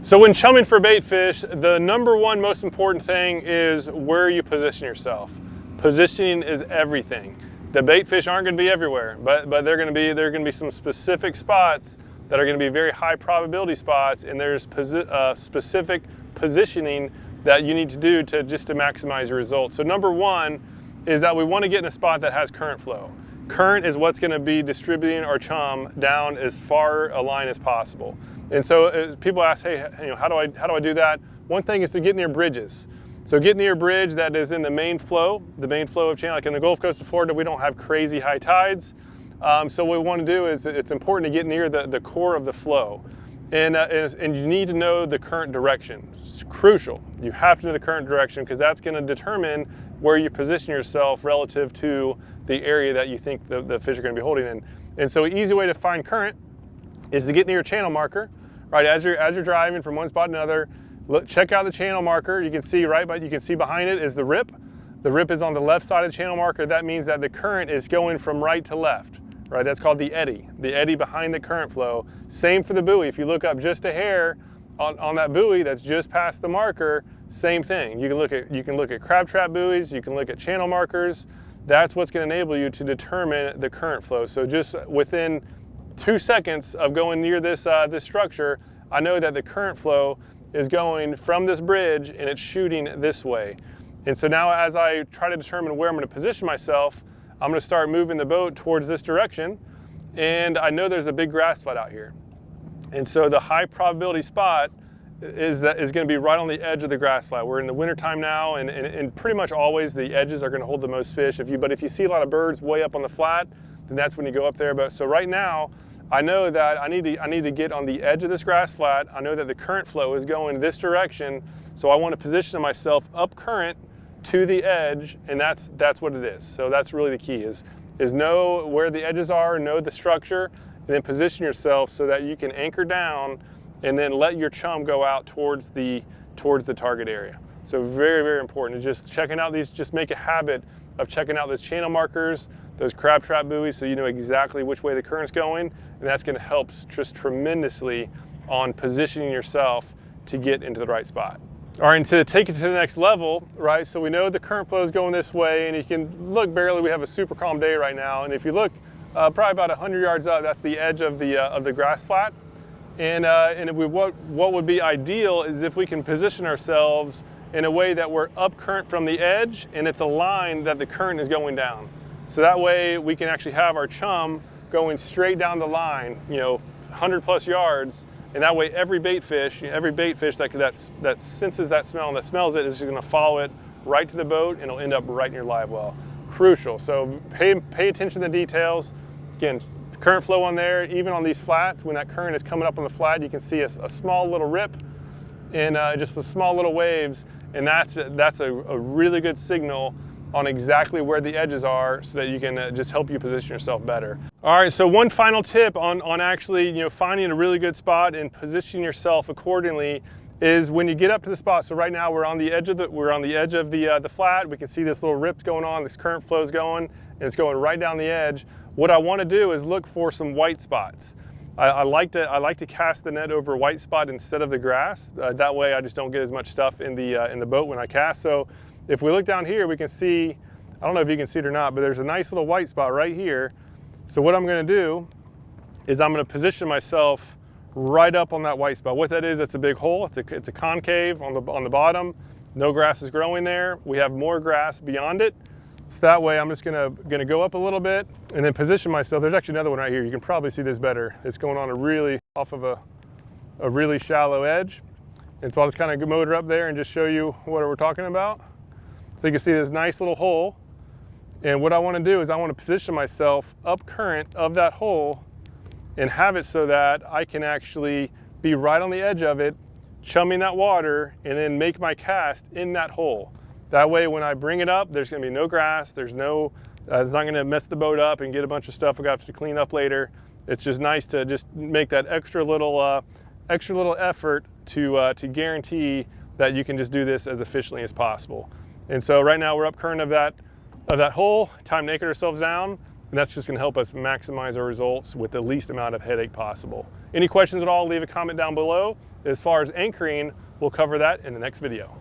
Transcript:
So when chumming for bait fish, the number one most important thing is where you position yourself. Positioning is everything. The bait fish aren't going to be everywhere, but there are going to be some specific spots that are going to be very high probability spots, and there's specific positioning that you need to do to maximize your results. So number one is that we want to get in a spot that has current flow. Current is what's going to be distributing our chum down as far a line as possible. And so people ask, hey, how do I do that? One thing is to get near bridges. So get near a bridge that is in the main flow of channel. Like in the Gulf Coast of Florida, we don't have crazy high tides. So what we want to do is it's important to get near the core of the flow. And you need to know the current direction. It's crucial. You have to know the current direction because that's going to determine where you position yourself relative to the area that you think the fish are going to be holding in. And so an easy way to find current is to get near a channel marker, right? As you're driving from one spot to another, check out the channel marker. You can see you can see behind it is the rip. The rip is on the left side of the channel marker. That means that the current is going from right to left, right? That's called the eddy behind the current flow. Same for the buoy. If you look up just a hair on that buoy that's just past the marker, same thing. You can look at crab trap buoys. You can look at channel markers. That's what's going to enable you to determine the current flow. So just within 2 seconds of going near this structure, I know that the current flow is going from this bridge and it's shooting this way. And so now as I try to determine where I'm going to position myself, I'm going to start moving the boat towards this direction. And I know there's a big grass flat out here. And so the high probability spot is going to be right on the edge of the grass flat. We're in the wintertime now, and pretty much always the edges are going to hold the most fish. But if you see a lot of birds way up on the flat, then that's when you go up there. But so right now, I know that I need to get on the edge of this grass flat. I know that the current flow is going this direction, so I want to position myself up current to the edge, and that's what it is. So that's really the key is know where the edges are, know the structure, and then position yourself so that you can anchor down and then let your chum go out towards the target area. So very, very important. Just checking out these, just make a habit of checking out those channel markers, those crab trap buoys, so you know exactly which way the current's going, and that's going to help just tremendously on positioning yourself to get into the right spot. All right, and to take it to the next level, right, so we know the current flow is going this way, and you can look barely, we have a super calm day right now, and if you look probably about 100 yards up, that's the edge of the grass flat. And what would be ideal is if we can position ourselves in a way that we're up current from the edge, and it's a line that the current is going down. So that way we can actually have our chum going straight down the line, 100 plus yards, and that way every bait fish that senses that smell and that smells it is just going to follow it right to the boat, and it'll end up right in your live well. Crucial. So pay attention to the details. Again, current flow on there, even on these flats, when that current is coming up on the flat, you can see a small little rip and just a small little waves, and that's a really good signal on exactly where the edges are so that you can just help you position yourself better. All right, so one final tip on actually finding a really good spot and positioning yourself accordingly is when you get up to the spot. So right now we're on the edge of the flat. We can see this little rip going on, this current flow is going, and it's going right down the edge. What I want to do is look for some white spots. I like to cast the net over a white spot instead of the grass. That way I just don't get as much stuff in the boat when I cast. So if we look down here, we can see, I don't know if you can see it or not, but there's a nice little white spot right here. So what I'm going to do is I'm going to position myself right up on that white spot. What that is, it's a big hole. It's a concave on the bottom. No grass is growing there. We have more grass beyond it. So that way I'm just gonna go up a little bit and then position myself. There's actually another one right here. You can probably see this better. It's going on off of a really shallow edge. And so I'll just kind of motor up there and just show you what we're talking about. So you can see this nice little hole. And what I want to do is I want to position myself up current of that hole and have it so that I can actually be right on the edge of it, chumming that water, and then make my cast in that hole. That way when I bring it up, there's going to be no grass, it's not going to mess the boat up and get a bunch of stuff we got to clean up later. It's just nice to just make that extra little effort to guarantee that you can just do this as efficiently as possible. And so right now we're up current of that hole, time to anchor ourselves down, And that's just going to help us maximize our results with the least amount of headache possible. Any questions at all, leave a comment down below. As far as anchoring, we'll cover that in the next video.